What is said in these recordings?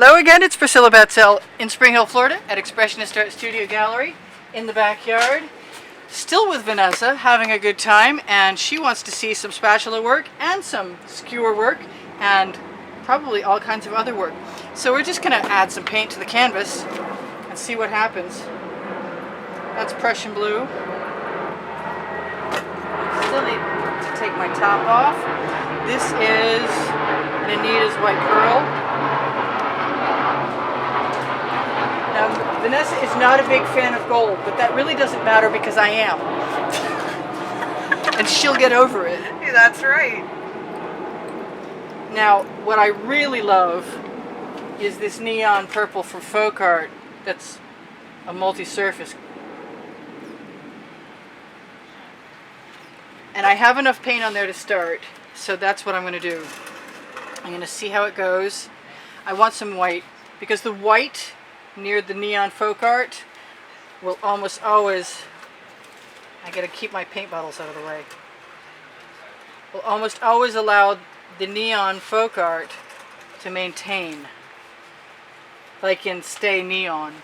Hello again, it's Priscilla Batzell in Spring Hill, Florida at Expressionist Art Studio Gallery in the backyard. Still with Vanessa, having a good time, and she wants to see some spatula work and some skewer work and probably all kinds of other work. So we're just going to add some paint to the canvas and see what happens. That's Prussian blue. Still need to take my top off. This is Anita's white pearl. Now, Vanessa is not a big fan of gold, but that really doesn't matter because I am. And she'll get over it. Yeah, that's right. Now, what I really love is this neon purple from Folk Art that's a multi-surface. And I have enough paint on there to start, so that's what I'm going to do. I'm going to see how it goes. I want some white, because the white near the neon Folk Art will almost always, I gotta keep my paint bottles out of the way, will almost always allow the neon Folk Art to maintain, like in Stay Neon.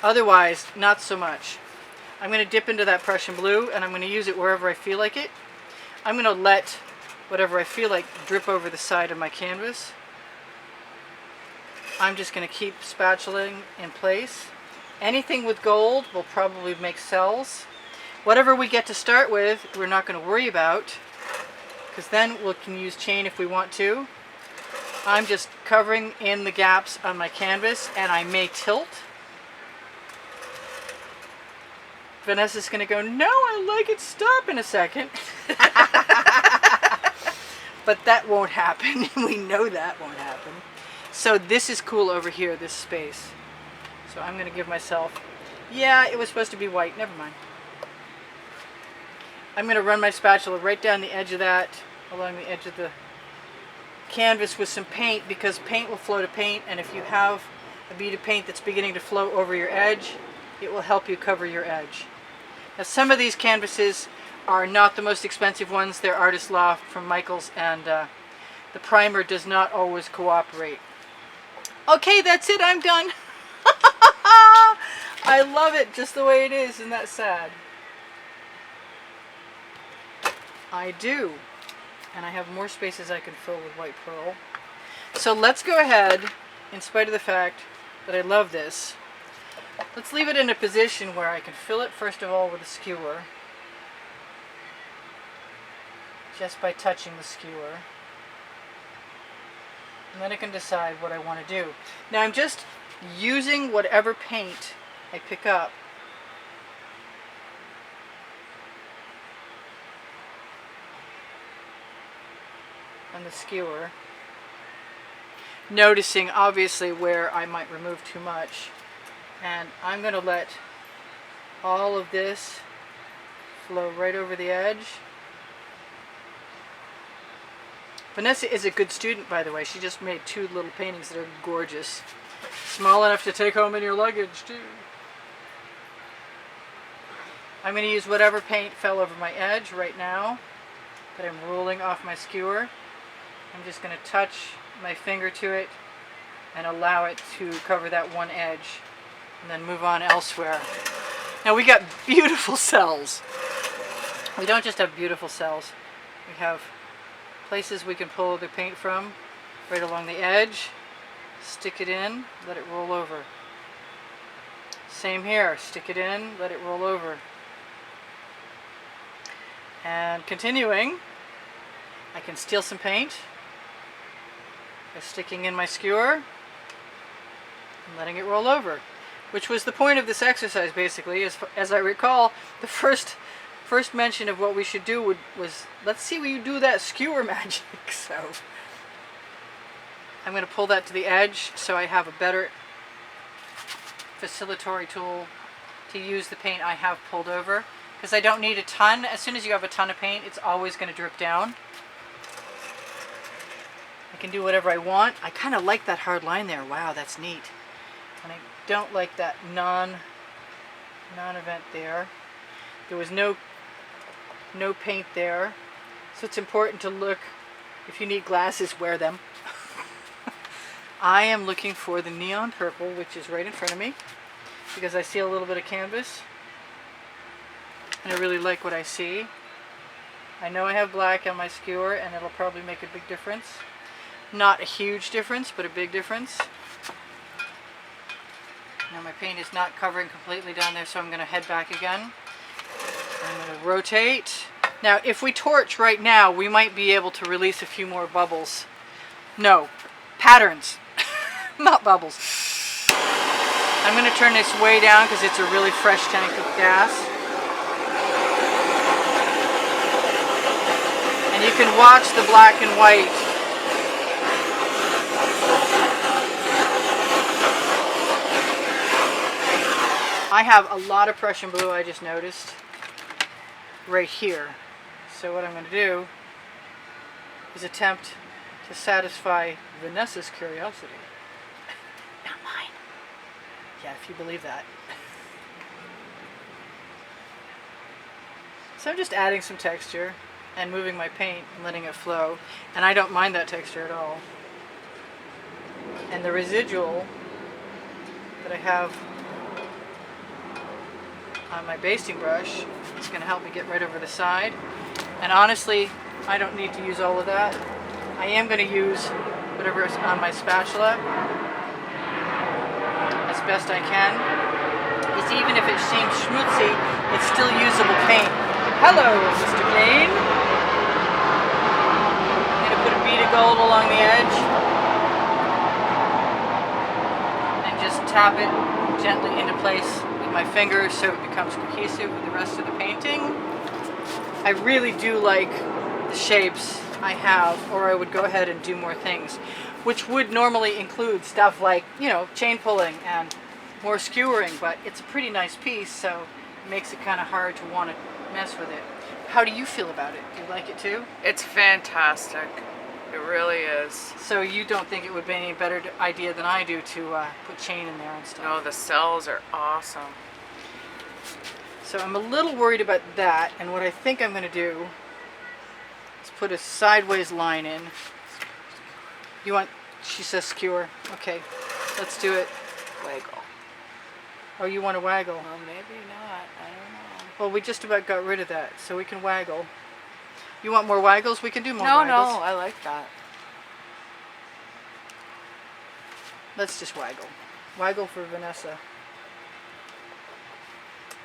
Otherwise, not so much. I'm going to dip into that Prussian blue and I'm going to use it wherever I feel like it. I'm going to let whatever I feel like drip over the side of my canvas. I'm just going to keep spatulaing in place. Anything with gold will probably make cells. Whatever we get to start with, we're not going to worry about, because then we can use chain if we want to. I'm just covering in the gaps on my canvas, and I may tilt. Vanessa's going to go, no, I like it, stop in a second. But that won't happen. We know that won't happen. So this is cool over here, this space. So I'm going to give myself, yeah, it was supposed to be white, never mind. I'm going to run my spatula right down the edge of that, along the edge of the canvas with some paint, because paint will flow to paint, and if you have a bead of paint that's beginning to flow over your edge, it will help you cover your edge. Now some of these canvases are not the most expensive ones. They're Artist Loft from Michaels, and the primer does not always cooperate. Okay, that's it, I'm done. I love it just the way it is, isn't that sad? I do. And I have more spaces I can fill with white pearl. So let's go ahead, in spite of the fact that I love this, let's leave it in a position where I can fill it first of all with a skewer. Just by touching the skewer. And then I can decide what I want to do. Now I'm just using whatever paint I pick up. On the skewer. Noticing obviously where I might remove too much. And I'm going to let all of this flow right over the edge. Vanessa is a good student, by the way. She just made 2 little paintings that are gorgeous. Small enough to take home in your luggage, too. I'm going to use whatever paint fell over my edge right now that I'm rolling off my skewer. I'm just going to touch my finger to it and allow it to cover that one edge and then move on elsewhere. Now we got beautiful cells. We don't just have beautiful cells. We have places we can pull the paint from, right along the edge, stick it in, let it roll over. Same here, stick it in, let it roll over. And continuing, I can steal some paint by sticking in my skewer and letting it roll over, which was the point of this exercise basically. As I recall, the first mention of what we should do was, let's see what you do that skewer magic. So I'm going to pull that to the edge so I have a better facilitatory tool to use the paint I have pulled over, because I don't need a ton. As soon as you have a ton of paint, it's always going to drip down. I can do whatever I want. I kind of like that hard line there. Wow, that's neat. And I don't like that non-event there. There was no paint there, so it's important to look. If you need glasses, wear them. I am looking for the neon purple, which is right in front of me, because I see a little bit of canvas, and I really like what I see. I know I have black on my skewer, and it'll probably make a big difference. Not a huge difference, but a big difference. Now my paint is not covering completely down there, so I'm going to head back again. I'm going to rotate. Now, if we torch right now, we might be able to release a few more bubbles. No, patterns, not bubbles. I'm going to turn this way down because it's a really fresh tank of gas. And you can watch the black and white. I have a lot of Prussian blue, I just noticed, right here. So what I'm going to do is attempt to satisfy Vanessa's curiosity. Not mine. Yeah, if you believe that. So I'm just adding some texture and moving my paint and letting it flow. And I don't mind that texture at all. And the residual that I have on my basting brush is going to help me get right over the side. And honestly, I don't need to use all of that. I am going to use whatever is on my spatula as best I can. It's even if it seems schmutzy, it's still usable paint. Hello, Mr. Clean. I'm going to put a bead of gold along the edge and just tap it gently into place with my fingers so it becomes cohesive with the rest of the painting. I really do like the shapes I have, or I would go ahead and do more things, which would normally include stuff like, you know, chain pulling and more skewering, but it's a pretty nice piece, so it makes it kind of hard to want to mess with it. How do you feel about it? Do you like it too? It's fantastic. It really is. So you don't think it would be any better idea than I do to put chain in there and stuff? No, the cells are awesome. So I'm a little worried about that, and what I think I'm going to do is put a sideways line in. You want, she says skewer. Okay, let's do it. Waggle. Oh, you want to waggle? Well, maybe not. I don't know. Well, we just about got rid of that, so we can waggle. You want more waggles? We can do more No, waggles. no, I like that. Let's just waggle. Waggle for Vanessa.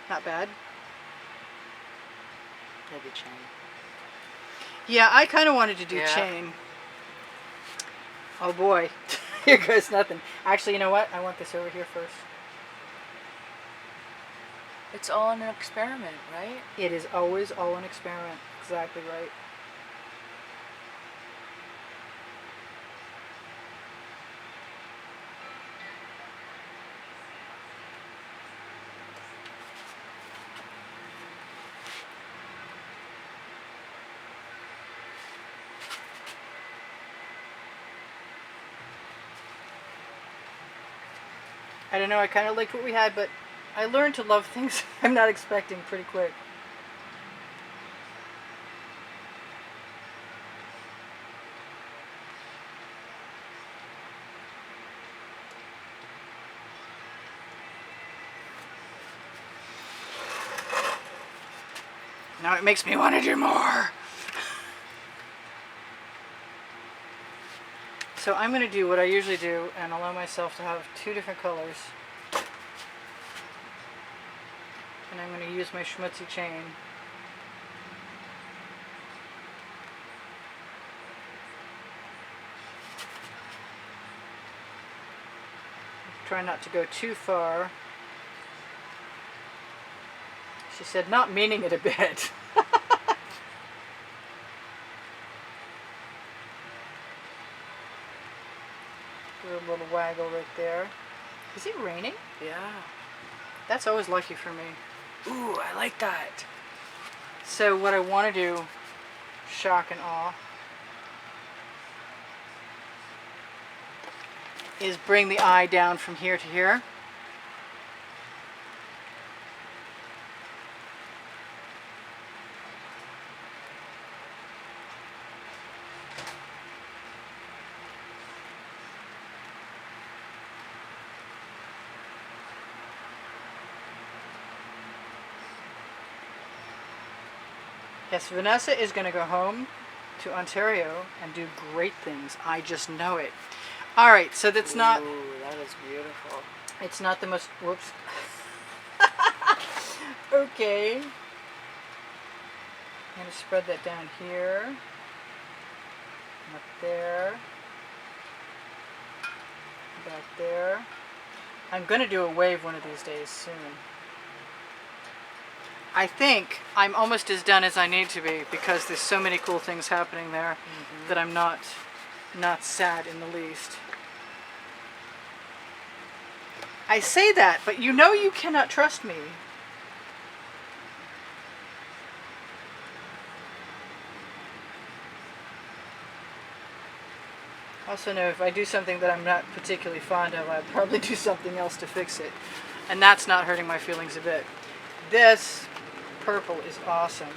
Not bad. Maybe chain. Yeah, I kind of wanted to do chain. Oh boy, here goes nothing. Actually, you know what? I want this over here first. It's all an experiment, right? It is always all an experiment. Exactly right. I don't know, I kind of liked what we had, but I learned to love things I'm not expecting pretty quick. Now it makes me want to do more. So I'm going to do what I usually do and allow myself to have two different colors. And I'm going to use my schmutzy chain. Try not to go too far. She said, not meaning it a bit. Do a little waggle right there. Is it raining? Yeah. That's always lucky for me. Ooh, I like that. So what I want to do, shock and awe, is bring the eye down from here to here. Yes, Vanessa is going to go home to Ontario and do great things. I just know it. All right, so that's not... Ooh, that is beautiful. It's not the most... Whoops. Okay. I'm going to spread that down here. Up there. Back there. I'm going to do a wave one of these days soon. I think I'm almost as done as I need to be because there's so many cool things happening there that I'm not sad in the least. I say that, but you know you cannot trust me. Also know if I do something that I'm not particularly fond of, I'd probably do something else to fix it. And that's not hurting my feelings a bit. This purple is awesome.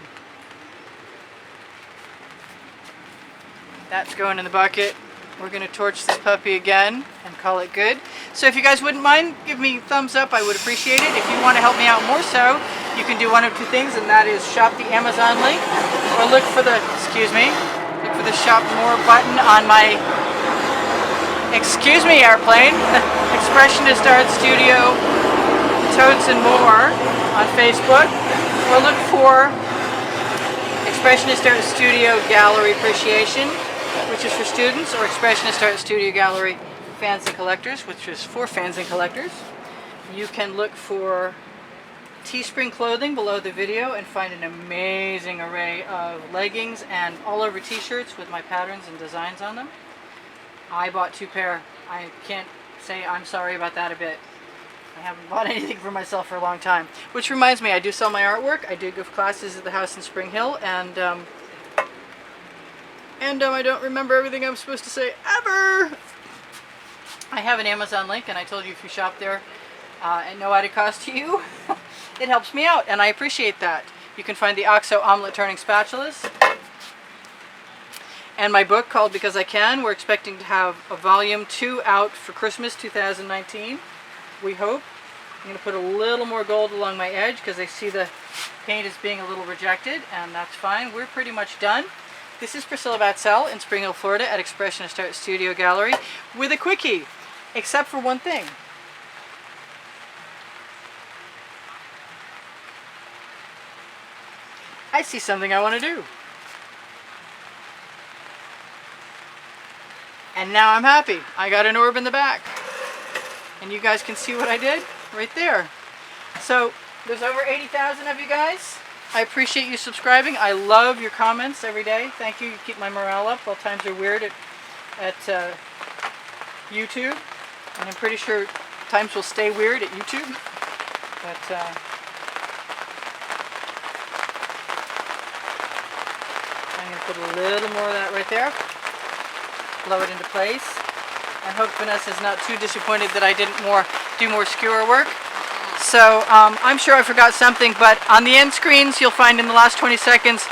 That's going in the bucket. We're going to torch this puppy again and call it good. So if you guys wouldn't mind, give me a thumbs up. I would appreciate it. If you want to help me out more so, you can do one of two things, and that is shop the Amazon link or look for the, look for the shop more button on my, airplane, Expressionist Art Studio, Totes and More on Facebook, or look for Expressionist Art Studio Gallery Appreciation, which is for students, or Expressionist Art Studio Gallery Fans and Collectors, which is for fans and collectors. You can look for Teespring clothing below the video and find an amazing array of leggings and all over t-shirts with my patterns and designs on them. I bought 2 pair. I can't say I'm sorry about that a bit. I haven't bought anything for myself for a long time. Which reminds me, I do sell my artwork. I do give classes at the house in Spring Hill, and I don't remember everything I'm supposed to say ever. I have an Amazon link, and I told you if you shop there at no added cost to you, it helps me out, and I appreciate that. You can find the OXO omelet turning spatulas and my book called Because I Can. We're expecting to have a volume 2 out for Christmas 2019. We hope. I'm going to put a little more gold along my edge because I see the paint is being a little rejected, and that's fine. We're pretty much done. This is Priscilla Batzell in Spring Hill, Florida at Expressionist Art Studio Gallery with a quickie, except for one thing. I see something I want to do. And now I'm happy. I got an orb in the back. And you guys can see what I did right there. So there's over 80,000 of you guys. I appreciate you subscribing. I love your comments every day. Thank you. You keep my morale up while times are weird at YouTube. And I'm pretty sure times will stay weird at YouTube. But I'm going to put a little more of that right there. Blow it into place. I hope Vanessa's not too disappointed that I didn't do more skewer work. So I'm sure I forgot something, but on the end screens you'll find in the last 20 seconds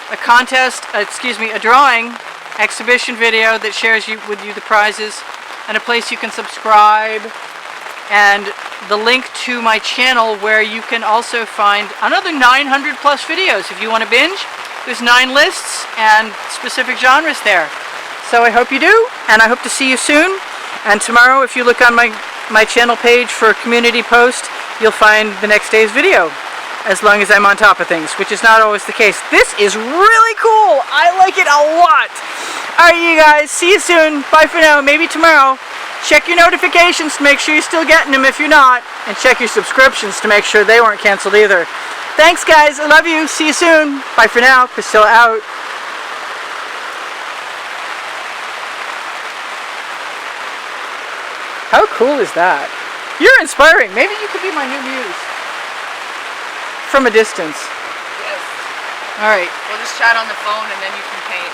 a a drawing exhibition video that shares with you the prizes, and a place you can subscribe, and the link to my channel where you can also find another 900 plus videos. If you want to binge, there's 9 lists and specific genres there. So I hope you do, and I hope to see you soon. And tomorrow, if you look on my channel page for a community post, you'll find the next day's video, as long as I'm on top of things, which is not always the case. This is really cool. I like it a lot. All right, you guys, see you soon. Bye for now, maybe tomorrow. Check your notifications to make sure you're still getting them if you're not, and check your subscriptions to make sure they weren't canceled either. Thanks, guys. I love you. See you soon. Bye for now. Priscilla out. How cool is that? You're inspiring. Maybe you could be my new muse. From a distance. Yes. All right. We'll just chat on the phone and then you can paint.